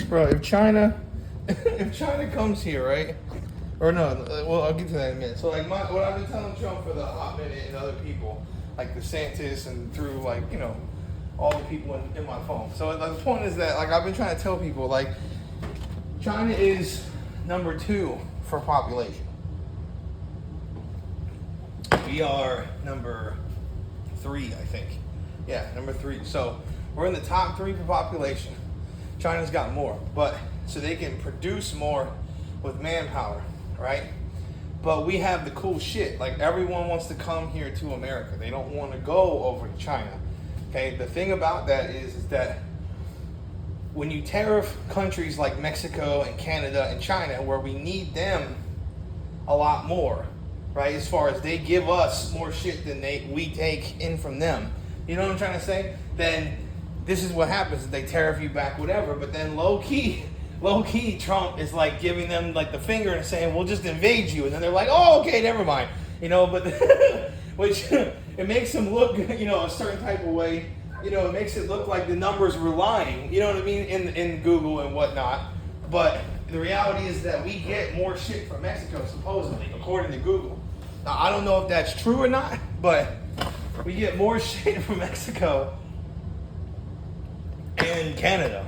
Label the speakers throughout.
Speaker 1: bro, if China, if China comes here, right? Or no, well, I'll get to that in a minute. So like what I've been telling Trump for the hot minute and other people, like DeSantis and through like, you know, all the people in my phone. So the point is that like I've been trying to tell people like China is number 2 for population. We are number 3, I think. Yeah, number 3. So we're in the top 3 for population. China's got more, but so they can produce more with manpower, right? But we have the cool shit. Like everyone wants to come here to America. They don't want to go over to China. Okay, the thing about that is that when you tariff countries like Mexico and Canada and China, where we need them a lot more, right? As far as they give us more shit than we take in from them. You know what I'm trying to say? Then this is what happens. They tariff you back, whatever. But then low key, Trump is like giving them like the finger and saying, we'll just invade you. And then they're like, oh, okay, never mind. You know, but which it makes them look, you know, a certain type of way. You know, it makes it look like the numbers were lying, you know what I mean, in Google and whatnot. But the reality is that we get more shit from Mexico, supposedly, according to Google. Now, I don't know if that's true or not, but we get more shit from Mexico and Canada.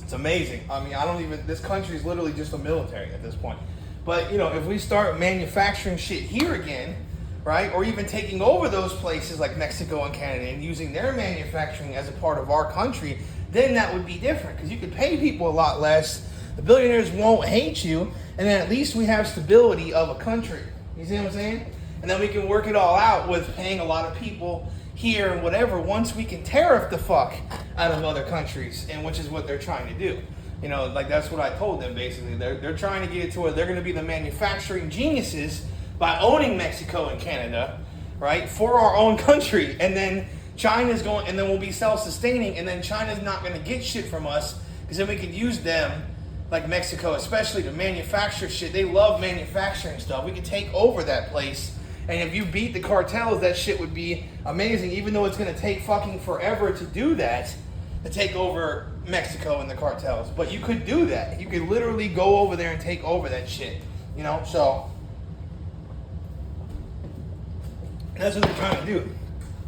Speaker 1: It's amazing. I mean, this country is literally just a military at this point. But, you know, if we start manufacturing shit here again, right, or even taking over those places like Mexico and Canada and using their manufacturing as a part of our country, then that would be different because you could pay people a lot less. The billionaires won't hate you, and then at least we have stability of a country. You see what I'm saying? And then we can work it all out with paying a lot of people here and whatever once we can tariff the fuck out of other countries, and which is what they're trying to do. You know, like that's what I told them basically. They're trying to get it to where they're going to be the manufacturing geniuses by owning Mexico and Canada, right, for our own country. And then China's going, and then we'll be self-sustaining, and then China's not going to get shit from us because then we could use them, like Mexico especially, to manufacture shit. They love manufacturing stuff. We could take over that place. And if you beat the cartels, that shit would be amazing, even though it's going to take fucking forever to do that, to take over Mexico and the cartels. But you could do that. You could literally go over there and take over that shit, you know, so that's what they're trying to do.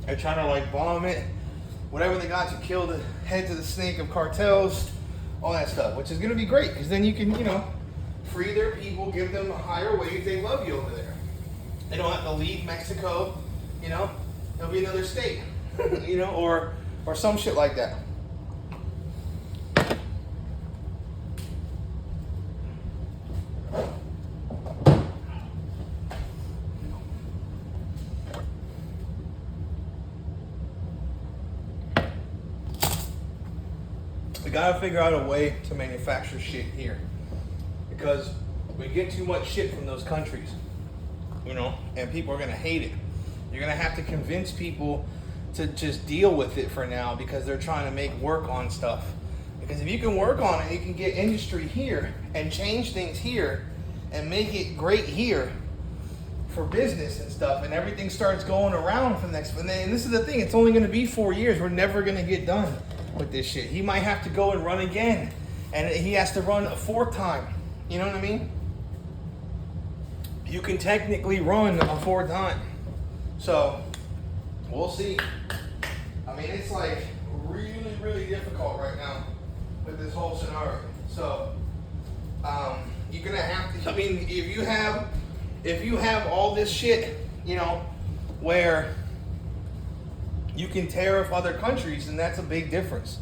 Speaker 1: They're trying to like bomb it, whatever they got to kill the heads of the snake of cartels, all that stuff, which is going to be great because then you can, you know, free their people, give them a higher wage. They love you over there. They don't have to leave Mexico, you know. There'll be another state, you know, or some shit like that. We gotta figure out a way to manufacture shit here because we get too much shit from those countries, you know, and people are gonna hate it. You're gonna have to convince people to just deal with it for now because they're trying to make work on stuff. Because if you can work on it, you can get industry here and change things here and make it great here for business and stuff, and everything starts going around for the next. And this is the thing, it's only gonna be 4 years. We're never gonna get done with this shit. He might have to go and run again, and he has to run a 4th time. You know what I mean? You can technically run a 4th time. So we'll see. I mean, it's like really, really difficult right now with this whole scenario. So you're gonna have to. I mean, if you have all this shit, you know, where you can tariff other countries, and that's a big difference,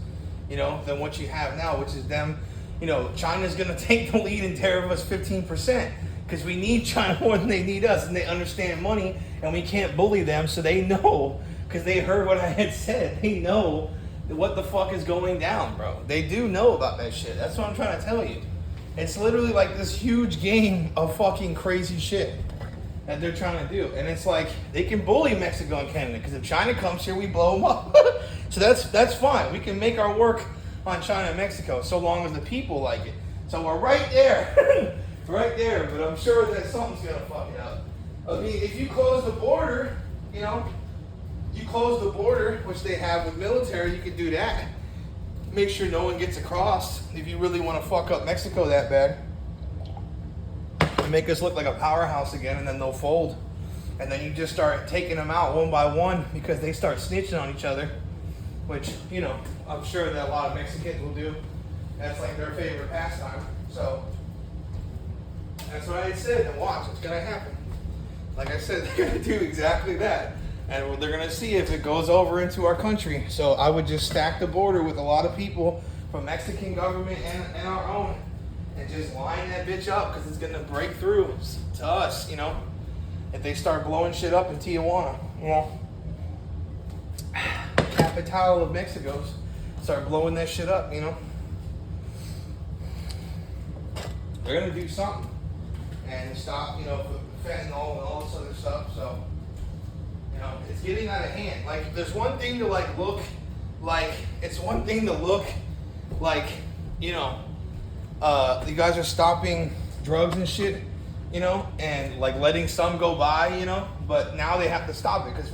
Speaker 1: you know, than what you have now, which is them, you know, China's going to take the lead and tariff us 15% because we need China more than they need us, and they understand money, and we can't bully them, so they know, because they heard what I had said, they know what the fuck is going down, bro. They do know about that shit. That's what I'm trying to tell you. It's literally like this huge game of fucking crazy shit that they're trying to do. And it's like, they can bully Mexico and Canada, because if China comes here, we blow them up. So that's fine. We can make our work on China and Mexico, so long as the people like it. So we're right there. Right there, but I'm sure that something's gonna fuck it up. I mean, if you close the border, you know, you close the border, which they have with military, you could do that. make sure no one gets across if you really want to fuck up Mexico that bad. And make us look like a powerhouse again, and then they'll fold. And then you just start taking them out one by one because they start snitching on each other, which, you know, I'm sure that a lot of Mexicans will do. That's like their favorite pastime. So that's what I said, and watch, it's gonna happen. Like I said, they're gonna do exactly that. And they're gonna see if it goes over into our country. So I would just stack the border with a lot of people from Mexican government and our own, and just line that bitch up, because it's gonna break through to us, you know, if they start blowing shit up in Tijuana, you know. Capital of Mexico's, start blowing that shit up, you know. They're gonna do something and stop, you know, fentanyl and all this other stuff. So, you know, it's getting out of hand. Like, there's one thing to like look like, it's one thing to look like, you know, you guys are stopping drugs and shit, you know, and like letting some go by, you know, but now they have to stop it, because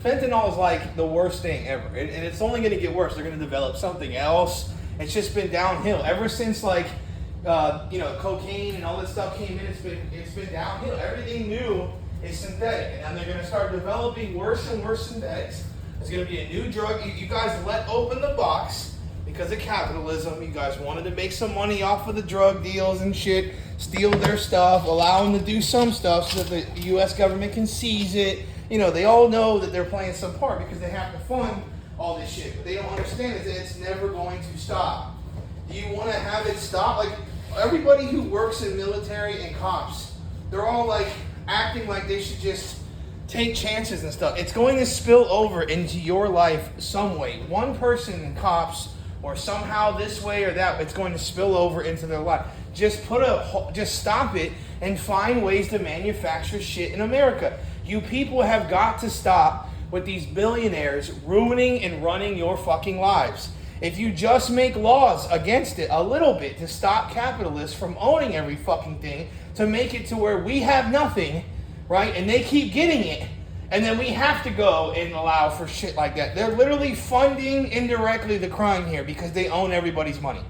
Speaker 1: fentanyl is like the worst thing ever, and it's only going to get worse. They're going to develop something else. It's just been downhill ever since, like, you know, cocaine and all this stuff came in. It's been downhill. Everything new is synthetic, and they're going to start developing worse and worse synthetics. There's going to be a new drug. You guys let open the box because of capitalism. You guys wanted to make some money off of the drug deals and shit, steal their stuff, allow them to do some stuff so that the U.S. government can seize it. You know, they all know that they're playing some part because they have to fund all this shit. But they don't understand is that it's never going to stop. Do you want to have it stop? Like, everybody who works in military and cops, they're all like acting like they should just take chances and stuff. It's going to spill over into your life some way. One person in cops, or somehow this way or that, it's going to spill over into their life. Just stop it and find ways to manufacture shit in America. You people have got to stop with these billionaires ruining and running your fucking lives. If you just make laws against it a little bit to stop capitalists from owning every fucking thing, to make it to where we have nothing, right? And they keep getting it. And then we have to go and allow for shit like that. They're literally funding indirectly the crime here because they own everybody's money.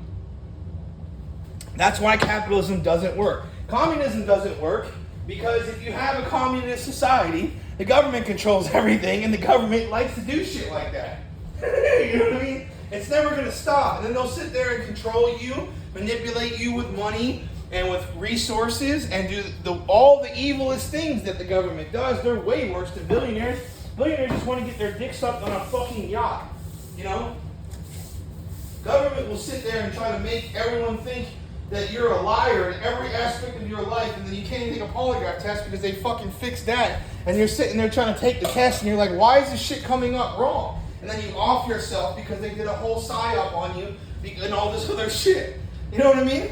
Speaker 1: That's why capitalism doesn't work. Communism doesn't work because if you have a communist society, the government controls everything, and the government likes to do shit like that. You know what I mean? It's never going to stop. And then they'll sit there and control you, manipulate you with money and with resources, and do all the evilest things that the government does. They're way worse than billionaires. Billionaires just want to get their dick sucked on a fucking yacht, you know? Government will sit there and try to make everyone think that you're a liar in every aspect of your life, and then you can't even take a polygraph test because they fucking fixed that, and you're sitting there trying to take the test, and you're like, why is this shit coming up wrong? And then you off yourself because they did a whole psyop on you and all this other shit. You know what I mean?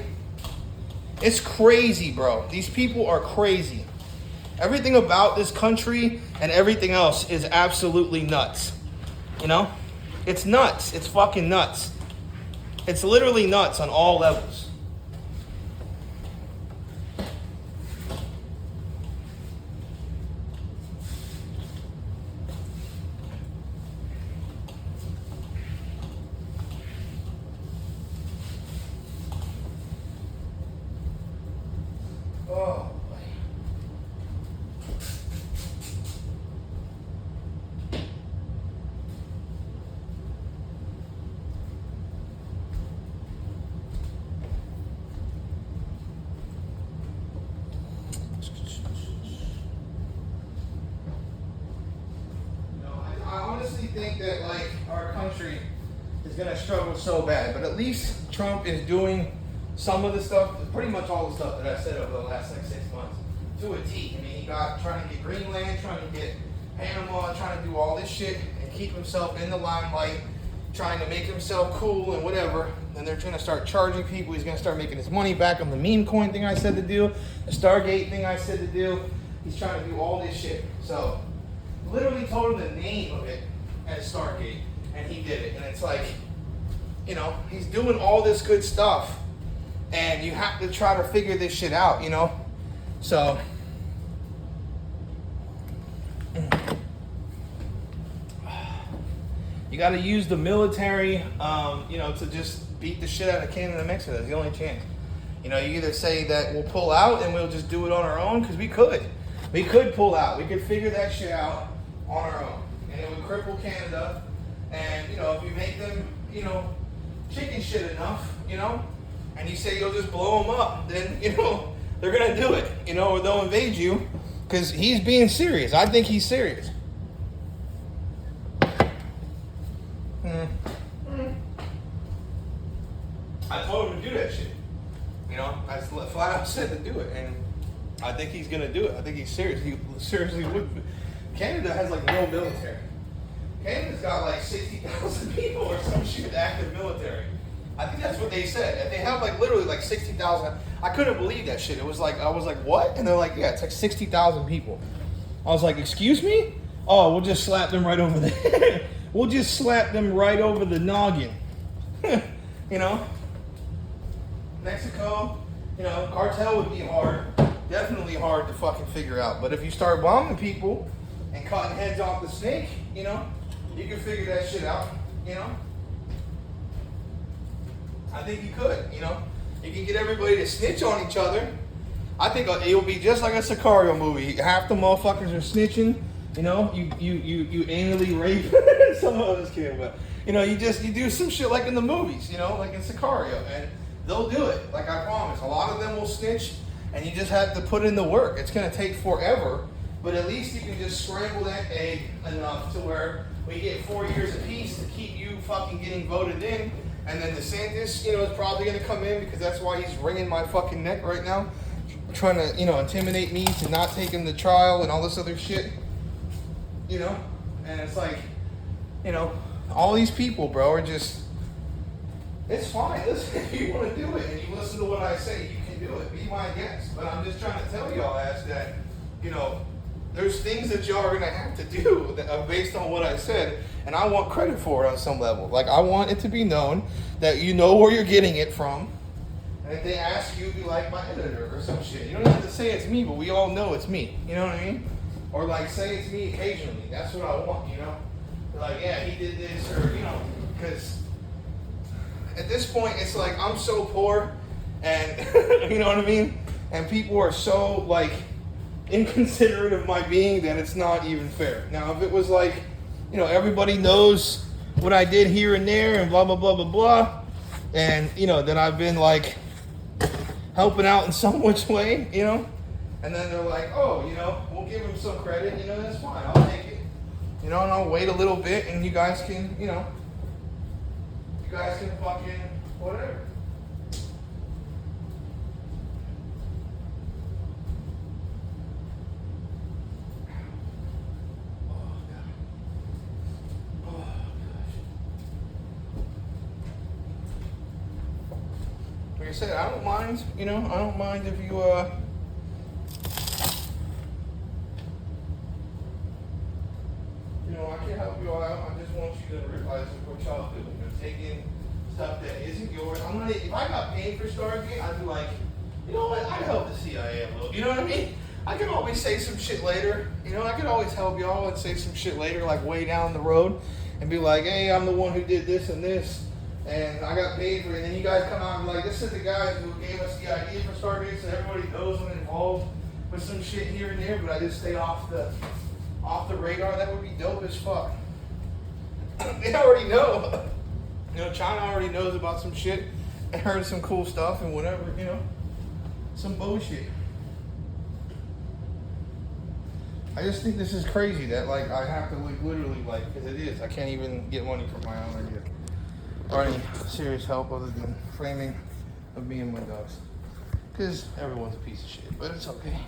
Speaker 1: It's crazy, bro. These people are crazy. Everything about this country and everything else is absolutely nuts. You know? It's nuts. It's fucking nuts. It's literally nuts on all levels. Oh, boy. I honestly think that, like, our country is going to struggle so bad, but at least Trump is doing some of the stuff, pretty much all the stuff that I said over the last like 6 months, to a T. I mean, he got trying to get Greenland, trying to get Panama, trying to do all this shit and keep himself in the limelight, trying to make himself cool and whatever. Then they're trying to start charging people. He's going to start making his money back on the meme coin thing I said to do, the Stargate thing I said to do. He's trying to do all this shit. So, literally told him the name of it as Stargate, and he did it. And it's like, you know, he's doing all this good stuff. And you have to try to figure this shit out, you know? So, You got to use the military, to just beat the shit out of Canada and Mexico. That's the only chance. You either say that we'll pull out and we'll just do it on our own, because we could. We could pull out. We could figure that shit out on our own. And it would cripple Canada. And, if you make them, chicken shit enough, and you say you'll just blow them up, then, they're going to do it, or they'll invade you, because he's being serious. I think he's serious. I told him to do that shit. I flat out said to do it, and I think he's gonna do it. I think he's serious. He seriously would. Canada has like no military. Canada's got like 60,000 people or some shit active military. I think that's what they said. They have like literally like 60,000. I couldn't believe that shit. It was like, I was like, what? And they're like, yeah, it's like 60,000 people. I was like, excuse me? Oh, we'll just slap them right over there. We'll just slap them right over the noggin. Mexico, cartel would be hard. Definitely hard to fucking figure out. But if you start bombing people and cutting heads off the snake, you can figure that shit out, I think you could, You can get everybody to snitch on each other. I think it'll be just like a Sicario movie. Half the motherfuckers are snitching, you anally rape some of us kidding, but you do some shit like in the movies, like in Sicario, and they'll do it. Like I promise. A lot of them will snitch, and you just have to put in the work. It's gonna take forever, but at least you can just scramble that egg enough to where we get 4 years apiece to keep you fucking getting voted in. And then DeSantis, is probably going to come in because that's why he's wringing my fucking neck right now. Trying to, intimidate me to not take him to trial and all this other shit. And it's like, all these people, bro, are just, it's fine. Listen, if you want to do it and you listen to what I say, you can do it. Be my guest. But I'm just trying to tell y'all that, there's things that y'all are going to have to do based on what I said. And I want credit for it on some level. Like, I want it to be known that you know where you're getting it from. And if they ask you, be like my editor or some shit. You don't have to say it's me, but we all know it's me. You know what I mean? Or like, say it's me occasionally. That's what I want, Like, yeah, he did this, or, because at this point, it's like, I'm so poor, and, you know what I mean? And people are so, like, inconsiderate of my being that it's not even fair. Now, if it was like, everybody knows what I did here and there and blah, blah, blah, blah, blah. And, that I've been like helping out in some which way, And then they're like, oh, we'll give him some credit, that's fine. I'll take it. And I'll wait a little bit and you guys can, fucking whatever. Like I said, I don't mind, I don't mind if you, I can help you all out. I just want you to realize what y'all do. Taking stuff that isn't yours. If I got paid for Stargate, I'd be like, you know what, I'd help the CIA a little. You know what I mean? I can always say some shit later. I can always help y'all and say some shit later, like way down the road, and be like, hey, I'm the one who did this and this. And I got paid for it, and then you guys come out and be like, this is the guy who gave us the idea for Stargate, so everybody knows I'm involved with some shit here and there, but I just stay off the radar. That would be dope as fuck. They already know. China already knows about some shit and heard some cool stuff and whatever, some bullshit. I just think this is crazy that, like, I have to, like, literally, like, because it is. I can't even get money from my own idea. Or any serious help other than framing of me and my dogs. Because everyone's a piece of shit, but it's okay.